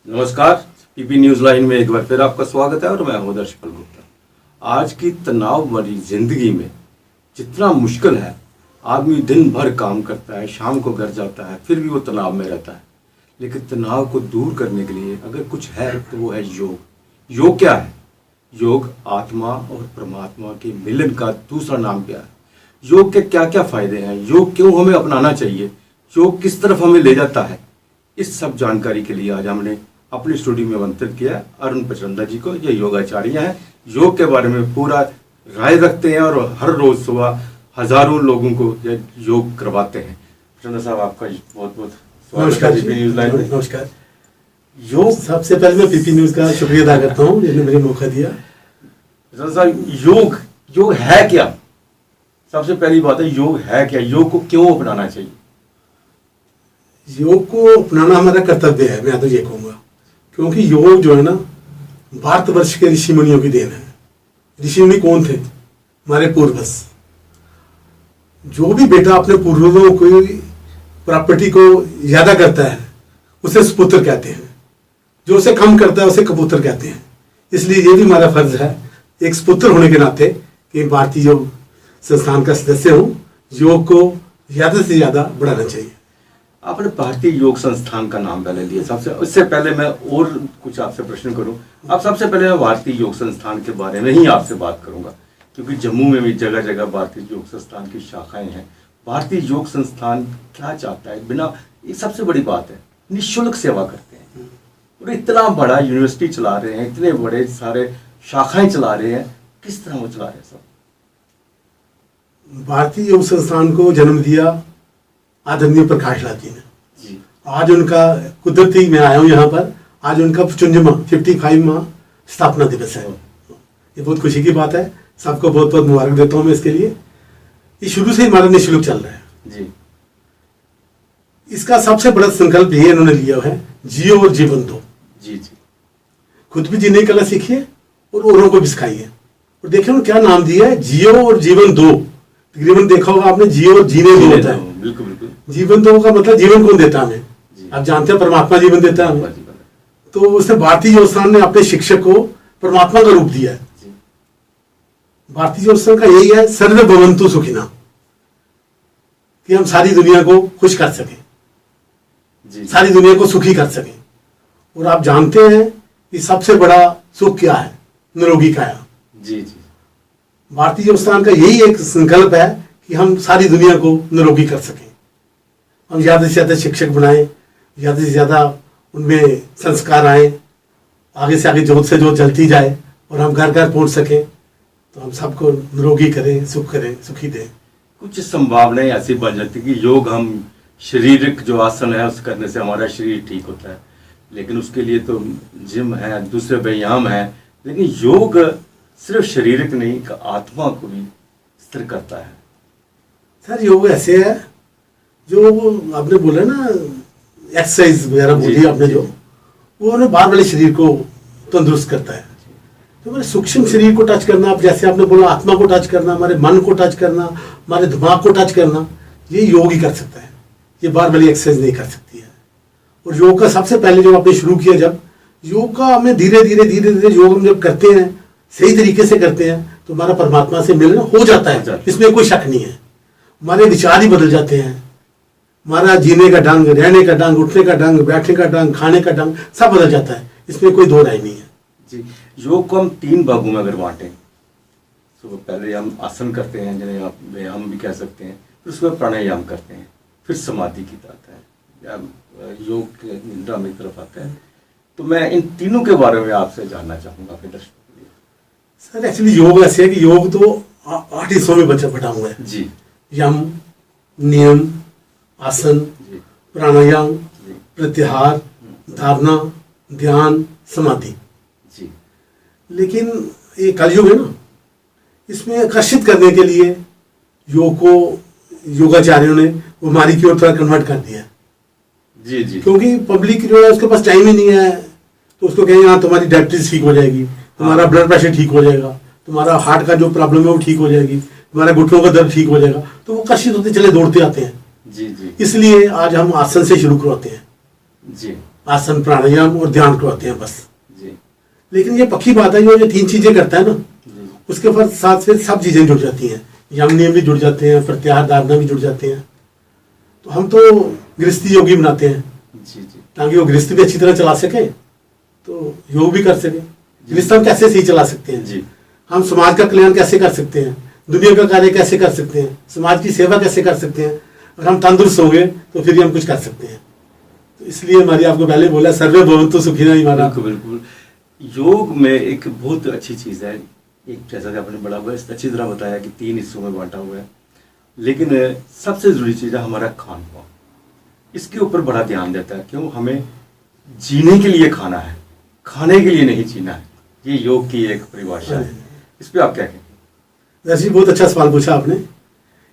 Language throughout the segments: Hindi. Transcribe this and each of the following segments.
नमस्कार, पीपी न्यूज लाइन में एक बार फिर आपका स्वागत है और मैं हूं दर्शक गुप्ता। आज की तनाव भरी जिंदगी में जितना मुश्किल है, आदमी दिन भर काम करता है, शाम को घर जाता है, फिर भी वो तनाव में रहता है। लेकिन तनाव को दूर करने के लिए अगर कुछ है तो वो है योग। योग क्या है? योग आत्मा और परमात्मा के मिलन का दूसरा नाम क्या है? योग के क्या क्या फायदे हैं? योग क्यों हमें अपनाना चाहिए? योग किस तरफ हमें ले जाता है? इस सब जानकारी के लिए आज हमने अपने स्टूडियो में आमंत्रित किया अरुण पचरंदा जी को। ये योगाचार्य हैं, योग के बारे में पूरा राय रखते हैं और हर रोज सुबह हजारों लोगों को ये योग करवाते हैं। पचरंदा साहब, आपका बहुत बहुत नमस्कार। नमस्कार। योग सबसे पहले मैं पीपी न्यूज का शुक्रिया अदा करता हूँ जिन्होंने मुझे मौका दिया। पचरंदा साहब, योग है क्या? सबसे पहली बात है, योग है क्या? योग को क्यों अपनाना चाहिए? योग को अपनाना हमारा कर्तव्य है, मैं तो ये कहूँगा, क्योंकि योग जो है ना, भारतवर्ष के ऋषि मुनियों की देन है। ऋषि मुनि कौन थे? हमारे पूर्वज। जो भी बेटा अपने पूर्वजों की प्रॉपर्टी को ज्यादा करता है उसे सुपुत्र कहते हैं, जो उसे कम करता है उसे कबूतर कहते हैं। इसलिए ये भी हमारा फर्ज है एक सुपुत्र होने के नाते कि भारतीय योग संस्थान का सदस्य हूँ, योग को ज्यादा से ज्यादा बढ़ाना चाहिए। आपने भारतीय योग संस्थान का नाम पहले लिया, सबसे इससे पहले मैं और कुछ आपसे प्रश्न करूं। अब सबसे पहले मैं भारतीय योग संस्थान के बारे में ही आपसे बात करूंगा, क्योंकि जम्मू में भी जगह जगह भारतीय योग संस्थान की शाखाएं हैं। भारतीय योग संस्थान क्या चाहता है? बिना, ये सबसे बड़ी बात है, निःशुल्क सेवा करते हैं और इतना बड़ा यूनिवर्सिटी चला रहे हैं, इतने बड़े सारे शाखाएं चला रहे हैं, किस तरह वो चला रहे हैं सब? भारतीय योग संस्थान को जन्म दिया आदरणीय प्रकाश राज जी ने। आज उनका कुदरती, मैं आया हूँ यहाँ पर, आज उनका 55वां स्थापना दिवस है। ये बहुत खुशी की बात है। सबको बहुत बहुत मुबारक देता हूँ मैं इसके लिए। ये शुरू से हमारा निःशुल्क चल रहा है जी। इसका सबसे बड़ा संकल्प ये इन्होंने लिया है, जियो और जीवन दो। जी जी। खुद भी जीने की कला सीखिए और औरों को भी सिखाइए। और देखिए उन्होंने क्या नाम दिया है, जियो और जीवन दो। तकरीबन देखा होगा आपने, जियो और जीने दो होता है। बिल्कुल बिल्कुल। जीवन दो का मतलब जीवन कौन देता है हमें? आप जानते हैं परमात्मा जीवन देता है हमें। तो उसने भारतीय योग संस्थान ने अपने शिक्षक को परमात्मा का रूप दिया है। भारतीय योग संस्थान का यही है, सर्वे भवन्तु सुखिनः, कि हम सारी दुनिया को खुश कर सकें, सारी दुनिया को सुखी कर सकें। और आप जानते हैं कि सबसे बड़ा सुख क्या है? निरोगी काया। जी जी। भारतीय योग संस्थान का यही एक संकल्प है कि हम सारी दुनिया को निरोगी कर सकें। हम ज़्यादा से ज़्यादा शिक्षक बनाएं, ज़्यादा से ज़्यादा उनमें संस्कार आए, आगे से आगे जोत से जोत चलती जाए और हम घर घर पहुंच सकें, तो हम सबको निरोगी करें, सुखी दें। कुछ संभावनाएं ऐसी बन जाती कि योग, हम शारीरिक जो आसन है उस करने से हमारा शरीर ठीक होता है, लेकिन उसके लिए तो जिम है, दूसरे व्यायाम है। लेकिन योग सिर्फ शारीरिक नहीं, आत्मा को भी स्थिर करता है। सर योग ऐसे है, जो आपने बोला ना एक्सरसाइज वगैरह बोली आपने, जो वो उन्हें बाहर वाले शरीर को तंदुरुस्त करता है। तो हमारे सूक्ष्म शरीर को टच करना, आप जैसे आपने बोला आत्मा को टच करना, हमारे मन को टच करना, हमारे दिमाग को टच करना, ये योग ही कर सकता है। ये बाहर वाली एक्सरसाइज नहीं कर सकती है। और योग का सबसे पहले जब आपने शुरू किया, जब योग का हमें धीरे धीरे योग हम जब करते हैं, सही तरीके से करते हैं, तो हमारा परमात्मा से मिलना हो जाता है, इसमें कोई शक नहीं है। हमारे विचार ही बदल जाते हैं, हमारा जीने का ढंग, रहने का ढंग, उठने का ढंग, बैठने का ढंग, खाने का ढंग सब बदल जाता है। इसमें कोई दो राय नहीं है। जी। योग को हम 3 भागों में अगर बांटें, तो पहले हम आसन करते हैं, जिन्हें आप व्यायाम भी कह सकते हैं, फिर उसमें प्राणायाम करते हैं, फिर समाधि की आता है, या योग के निद्रा में तरफ आता है। तो मैं इन तीनों के बारे में आपसे जानना चाहूँगा अपने दर्शकों के लिए। सर एक्चुअली योग ऐसे है कि योग तो 8 हिस्सों में बटा हुआ है जी। यम, नियम, आसन, प्राणायाम, प्रत्याहार, धारणा, ध्यान, समाधि। जी। लेकिन ये कलयुग है ना, इसमें आकर्षित करने के लिए योग को योगाचार्यों ने बीमारी की ओर थोड़ा कन्वर्ट कर दिया। जी जी। क्योंकि पब्लिक जो है उसके पास टाइम ही नहीं है, तो उसको कहेंगे हाँ तुम्हारी डायबिटीज ठीक हो जाएगी, तुम्हारा ब्लड प्रेशर ठीक हो जाएगा, तुम्हारा हार्ट का जो प्रॉब्लम है वो ठीक हो जाएगी, तुम्हारे घुटनों का दर्द ठीक हो जाएगा, तो वो आकर्षित होते चले दौड़ते आते हैं। जी जी। इसलिए आज हम आसन से शुरू करवाते हैं। जी। आसन प्राणायाम और ध्यान करवाते हैं बस। जी लेकिन ये पक्की बात है, जो 3 चीजें करता है ना, जी उसके बाद साथ फिर सब चीजें जुड़ जाती हैं, यम नियम भी जुड़ जाते हैं, प्रत्याहार धारणा भी जुड़ जाते हैं। तो हम तो गृहस्थी योगी बनाते हैं जी जी ताकि वो गृहस्थी भी अच्छी तरह चला सके, तो योग भी कर सके। गृहस्थ हम कैसे सही चला सकते हैं जी हम समाज का कल्याण कैसे कर सकते हैं, दुनिया का कार्य कैसे कर सकते हैं, समाज की सेवा कैसे कर सकते हैं। अगर हम तंदुरुस्त होंगे तो फिर ही हम कुछ कर सकते हैं। तो इसलिए हमारी, आपको पहले बोला, सर्वे भवन्तु सुखिनः हमारा। बिल्कुल बिल्कुल। योग में एक बहुत अच्छी चीज़ है, एक जैसा कि आपने बड़ा हुआ अच्छी तरह बताया कि 3 हिस्सों में बांटा हुआ है, लेकिन सबसे ज़रूरी चीज़ है हमारा खान पान। इसके ऊपर बड़ा ध्यान देता है, क्यों? हमें जीने के लिए खाना है, खाने के लिए नहीं जीना है। ये योग की एक परिभाषा है। इस पर आप क्या कहेंगे? वैसे बहुत अच्छा सवाल पूछा आपने।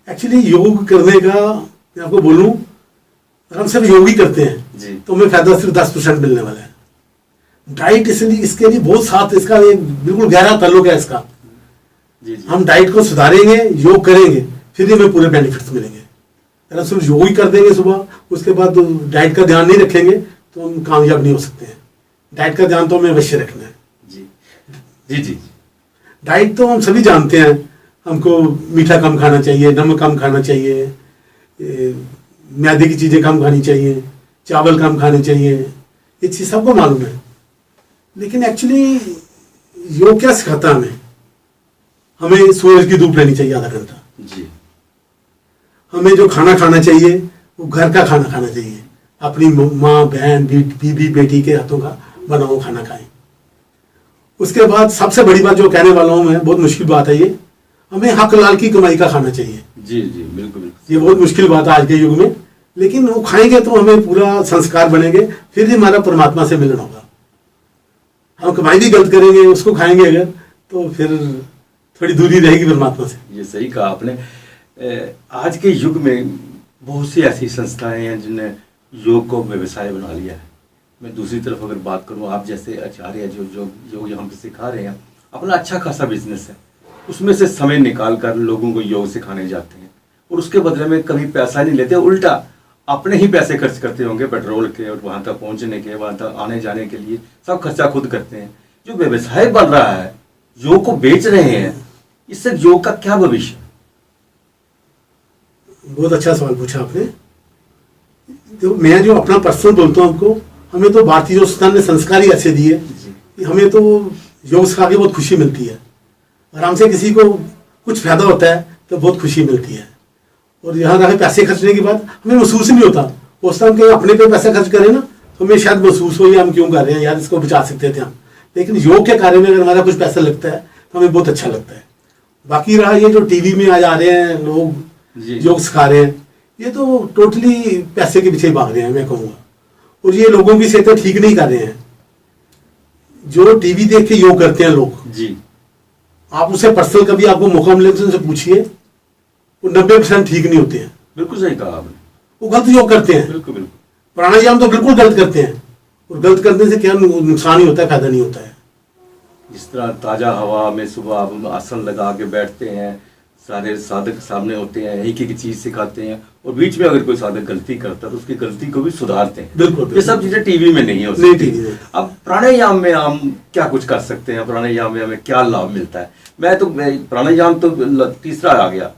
एक्चुअली योग करने का मैं आपको बोलूं, अगर हम सिर्फ योग ही करते हैं जी तो हमें फायदा सिर्फ 10% मिलने वाला है। डाइट इसलिए इसके लिए बहुत साथ, इसका एक बिल्कुल गहरा ताल्लुक है इसका। जी जी हम डाइट को सुधारेंगे, योग करेंगे, फिर ही हमें पूरे बेनिफिट्स मिलेंगे। अगर हम सिर्फ योग ही कर देंगे सुबह, उसके बाद डाइट का ध्यान नहीं रखेंगे तो हम कामयाब नहीं हो सकते हैं। डाइट का ध्यान तो हमें अवश्य रखना है। जी जी जी डाइट तो हम सभी जानते हैं, हमको मीठा कम खाना चाहिए, नमक कम खाना चाहिए, मैदे की चीज़ें कम खानी चाहिए, चावल कम खाने चाहिए, ये चीज़ सबको मालूम है। लेकिन एक्चुअली योग क्या सिखाता है हमें? हमें सूरज की धूप लेनी चाहिए आधा घंटा। जी हमें जो खाना खाना चाहिए वो घर का खाना खाना चाहिए, अपनी माँ बहन बीबी बेटी के हाथों का बना हुआ खाना खाएं। उसके बाद सबसे बड़ी बात जो कहने वाला हूँ मैं, बहुत मुश्किल बात है ये, हमें हक लाल की कमाई का खाना चाहिए। जी जी बिल्कुल बिल्कुल। ये बहुत मुश्किल बात है आज के युग में, लेकिन वो खाएंगे तो हमें पूरा संस्कार बनेंगे, फिर ही हमारा परमात्मा से मिलन होगा। हम कमाई भी गलत करेंगे, उसको खाएंगे अगर, तो फिर थोड़ी दूरी रहेगी परमात्मा से। ये सही कहा आपने। आज के युग में बहुत सी ऐसी संस्थाएं हैं जिन्होंने योग को व्यवसाय बना लिया है। मैं दूसरी तरफ अगर बात करूं, आप जैसे आचार्य जो जो योग यहाँ पे सिखा रहे हैं, अपना अच्छा खासा बिजनेस है, उसमें से समय निकाल कर लोगों को योग सिखाने जाते हैं और उसके बदले में कभी पैसा नहीं लेते, उल्टा अपने ही पैसे खर्च करते होंगे पेट्रोल के और वहाँ तक पहुँचने के, वहाँ तक आने जाने के लिए सब खर्चा खुद करते हैं। जो व्यवसाय बन रहा है, योग को बेच रहे हैं, इससे योग का क्या भविष्य? बहुत अच्छा सवाल पूछा आपने। तो मैं जो अपना पर्सनल बोलता हूँ आपको, हमें तो भारतीय योग संस्थान ने संस्कार ही ऐसे दिए कि हमें तो योग सिखा के बहुत खुशी मिलती है। आराम से किसी को कुछ फायदा होता है तो बहुत खुशी मिलती है। और यहाँ रहे पैसे खर्चने के बाद हमें महसूस नहीं होता। उस टाइम के अपने पे पैसा खर्च करें ना तो हमें शायद महसूस हो हम क्यों कर रहे हैं यार, इसको बचा सकते थे हम। लेकिन योग के कार्य में अगर हमारा कुछ पैसा लगता है तो हमें बहुत अच्छा लगता है। बाकी रहा ये जो टीवी में आज आ रहे हैं लोग योग सिखा रहे हैं, ये तो टोटली पैसे के पीछे भाग रहे हैं मैं कहूँगा। और ये लोगों की सेहत ठीक नहीं कर रहे हैं। जो टीवी देख के योग करते हैं लोग जी, आप उसे पर्सनल कभी आपको मौका मिले तो उनसे पूछिए, वो 90% ठीक नहीं होते हैं। बिल्कुल सही कहा आपने। वो गलत योग करते हैं। बिल्कुल बिल्कुल। प्राणायाम तो बिल्कुल गलत करते हैं, और गलत करने से क्या नुकसान ही होता है, फायदा नहीं होता है। जिस तरह ताज़ा हवा में सुबह आप आसन लगा के बैठते हैं, सारे साधक सामने होते हैं, एक एक चीज़ सिखाते हैं, और बीच में अगर कोई साधक गलती करता है तो उसकी गलती को भी सुधारते हैं। बिल्कुल ये सब चीज़ें टीवी में नहीं हो नहीं, सकती। टीवी में। अब प्राणायाम में हम क्या कुछ कर सकते हैं? प्राणायाम में हमें क्या लाभ मिलता है? प्राणायाम तो तीसरा आ गया।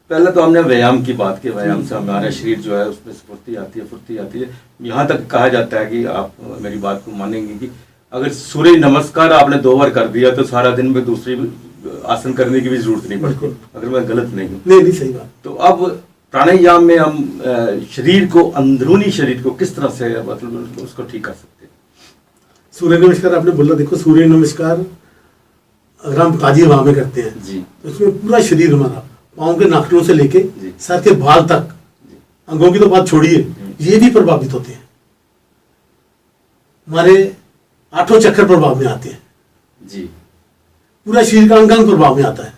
पहले तो हमने व्यायाम की बात की, व्यायाम से हमारा शरीर जो है उसमें स्फूर्ति आती है, फुर्ती आती है। यहाँ तक कहा जाता है कि आप मेरी बात को मानेंगे कि अगर सूर्य नमस्कार आपने 2 बार कर दिया तो सारा दिन में दूसरी आसन करने की भी जरूरत नहीं पड़ती, अगर मैं गलत नहीं हूँ। नहीं सही बात। तो अब प्राणायाम में हम शरीर को, अंदरूनी शरीर को किस तरह से मतलब उसको ठीक कर सकते हैं? सूर्य नमस्कार आपने बोला, देखो सूर्य नमस्कार अगर हम ताजी हवा में करते हैं जी, तो उसमें पूरा शरीर हमारा पाँव के नाखूनों से लेके जी, सर के बाल तक, अंगों की तो बात छोड़िए, ये भी प्रभावित होते हैं। हमारे 8 चक्कर प्रभाव में आते हैं जी, पूरा शरीर का अंग अंग प्रभाव में आता है।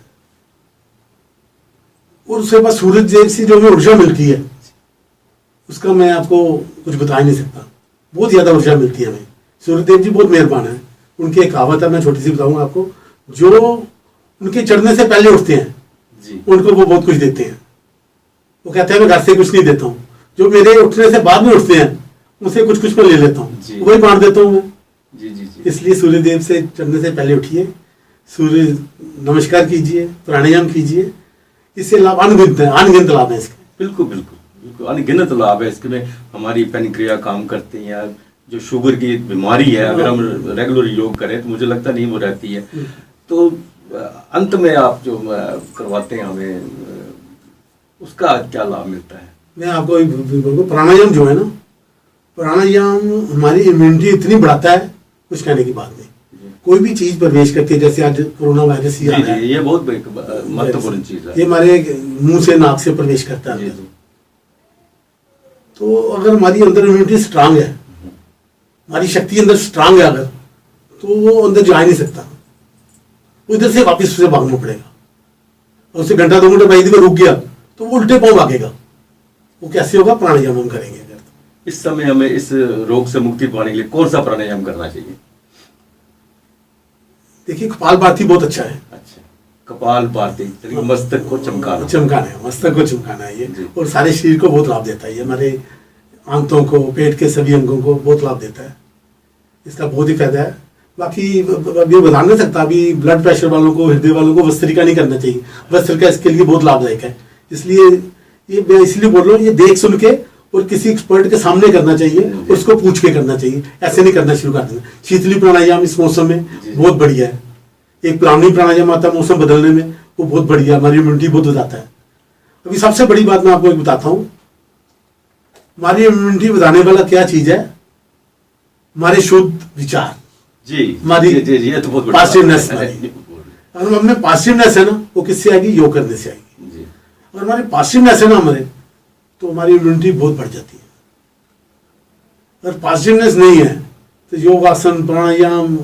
और उसके बाद सूरज देव से जो हमें ऊर्जा मिलती है उसका मैं आपको कुछ बता ही नहीं सकता। बहुत ज्यादा ऊर्जा मिलती है हमें। सूर्य देव जी बहुत मेहरबान है। उनकी एक कहावत है, मैं छोटी सी बताऊंगा आपको। जो उनके चढ़ने से पहले उठते हैं जी, उनको वो बहुत कुछ देते हैं। वो कहते हैं मैं घर से कुछ नहीं देता हूँ। जो मेरे उठने से बाद में उठते हैं उनसे कुछ कुछ मैं ले लेता हूँ, जी। वही बांट देता हूँ मैं। जी जी जी। इसलिए सूर्य देव से चढ़ने से पहले उठिए, सूर्य नमस्कार कीजिए, प्राणायाम कीजिए। इससे लाभ अनगिनत है, अनगिनत लाभ है इसके। बिल्कुल बिल्कुल बिल्कुल अनगिनत लाभ है इसमें। हमारी पैनक्रिया काम करते हैं यार, जो शुगर की बीमारी है अगर हम रेगुलर योग करें तो मुझे लगता नहीं वो रहती है। तो अंत में आप जो करवाते हैं हमें, उसका क्या लाभ मिलता है? मैं आपको एक बोलूं, प्राणायाम जो है ना, प्राणायाम हमारी इम्यूनिटी इतनी बढ़ाता है, कुछ कहने की बात नहीं। कोई भी चीज प्रवेश करती है, जैसे आज कोरोना वायरस ही आ जी रहा जी, है, ये बहुत महत्वपूर्ण चीज है। ये हमारे मुंह से नाक से प्रवेश करता जी है। जी। तो अगर हमारी अंदर इम्यूनिटी स्ट्रांग है, हमारी शक्ति अंदर स्ट्रांग है अगर, तो वो अंदर जा ही नहीं सकता, उधर से वापस उसे भागना पड़ेगा। और उसे घंटा 2 घंटे भाई में रुक गया तो वो उल्टे पांव भागेगा। वो कैसे होगा? प्राणायाम हम करेंगे अगर। इस समय हमें इस रोग से मुक्ति पाने के लिए कौन सा प्राणायाम करना चाहिए? देखिए, कपालभाति बहुत अच्छा है। अच्छा, कपालभाति मस्तक को चमकाना। चमकाना है, मस्तक को चमकाना है जी। ये, और सारे शरीर को बहुत लाभ देता है ये। हमारे आंतों को, पेट के सभी अंगों को बहुत लाभ देता है, इसका बहुत ही फायदा है। बाकी अभी बता नहीं सकता, अभी ब्लड प्रेशर वालों को, हृदय वालों को वस्त्रिका नहीं करना चाहिए। वस्त्रिका इसके लिए बहुत लाभदायक है। इसलिए ये मैं इसलिए बोल रहा हूँ, ये देख सुन के और किसी एक्सपर्ट के सामने करना चाहिए और उसको पूछ के करना चाहिए, ऐसे नहीं करना शुरू कर देना। शीतली प्राणायाम इस मौसम में बहुत बढ़िया है। एक प्लावनी प्राणायाम आता है मौसम बदलने में, वो बहुत बढ़िया, हमारी इम्यूनिटी बहुत बताता है। अभी सबसे बड़ी बात मैं आपको एक बताता हूँ, हमारी इम्यूनिटी बढ़ाने वाला क्या चीज है? हमारे शुद्ध विचार, जी हमारी जी जी, ये तो बहुत बड़ी पॉजिटिवनेस बात है। हमारी। अगर हमें पॉजिटिवनेस है ना, वो किससे आएगी? योग करने से आएगी। जी अगर हमारी पॉजिटिवनेस है ना हमारे, तो हमारी इम्यूनिटी बहुत बढ़ जाती है। अगर पॉजिटिवनेस नहीं है तो योग, आसन, प्राणायाम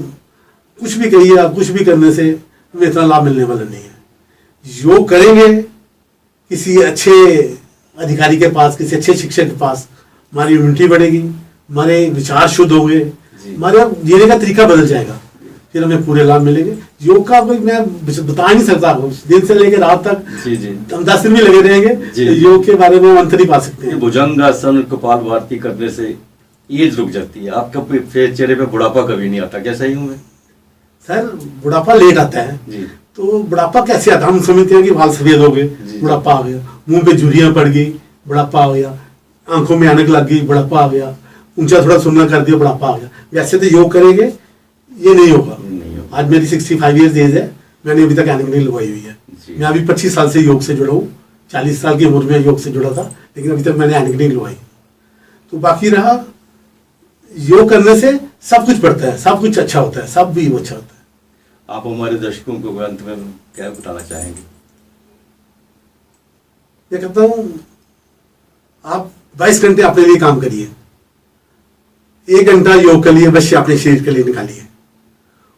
कुछ भी करिए आप, कुछ भी करने से हमें इतना लाभ मिलने वाला नहीं है। योग करेंगे किसी अच्छे अधिकारी के पास, किसी अच्छे शिक्षक के पास, हमारी इम्यूनिटी बढ़ेगी, हमारे विचार शुद्ध होंगे, हमारे जीने का तरीका बदल जाएगा, फिर हमें पूरे लाभ मिलेंगे। योग का कोई मैं बता नहीं सकता आपको, दिन से लेकर रात तक जी जी। हम 10 दिन भी लगे रहेंगे जी। तो योग के बारे में हम अंतर नहीं पा सकते ये हैं। भुजंगासन, कपालभाति करने से एज रुक जाती है, आपका फेस चेहरे पे बुढ़ापा कभी नहीं आता, क्या सही हूँ मैं? सर, बुढ़ापा लेट आता है, जी तो बुढ़ापा कैसे आता है? हम समझते हैं कि बाल सफेद हो गए, जी। बुढ़ापा आ गया, मुंह पे झुर्रियां पड़ गई, बुढ़ापा आ गया, आंखों में ऐनक लग गई, बुढ़ापा आ गया, ऊंचा थोड़ा सुनना कर दिया, बुढ़ापा आ गया। वैसे तो योग करेंगे ये नहीं होगा। नहीं होगा। आज मेरी 65 ईयर्स एज है, मैंने अभी तक ऐनक नहीं लगवाई हुई है। जी। मैं अभी 25 साल से योग से जुड़ा हूँ, 40 साल की उम्र में योग से जुड़ा था, लेकिन अभी तक मैंने ऐनक नहीं लगवाई। तो बाकी रहा, योग करने से सब कुछ बढ़ता है, सब कुछ अच्छा होता है, सब भी अच्छा होता है। आप हमारे दर्शकों को अंत में क्या बताना चाहेंगे? मैं कहता हूँ, आप 22 घंटे अपने लिए काम करिए, 1 घंटा योग के लिए अवश्य अपने शरीर के लिए निकालिए,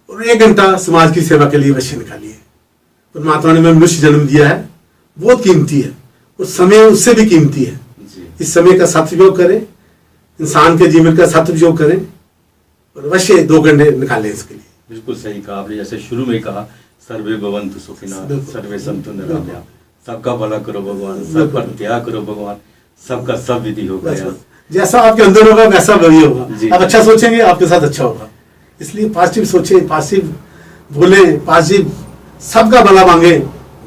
और 1 घंटा समाज की सेवा के लिए अवश्य निकालिए। परमात्मा ने हमें मनुष्य जन्म दिया है, बहुत कीमती है, और समय उससे भी कीमती है। जी इस समय का सदुपयोग करें, इंसान के जीवन का सदुपयोग करें, और अवश्य 2 घंटे निकालें इसके लिए। बिल्कुल सही कहा आपने, जैसे शुरू में कहा, सर्वे भवन्तु सुखिनः, बिल्कुल। सर्वे सन्तु निरामया। सबका भला करो भगवान, सब पर दया करो भगवान, सबका सब विधि हो बस गया। बस। जैसा आपके अंदर होगा वैसा वही होगा। जी। आप अच्छा सोचेंगे, आपके साथ अच्छा होगा। इसलिए पॉजिटिव सोचें, पॉजिटिव बोले, पॉजिटिव, सबका भला मांगे,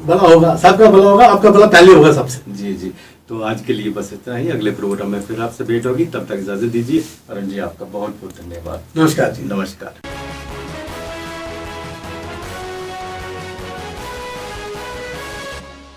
भला होगा, सबका भला होगा, आपका भला पहले होगा सबसे। जी जी। तो आज के लिए बस इतना ही, अगले प्रोग्राम में फिर आपसे भेंट होगी, तब तक इजाजत दीजिए। अरुण जी, आपका बहुत बहुत धन्यवाद। नमस्कार जी। नमस्कार।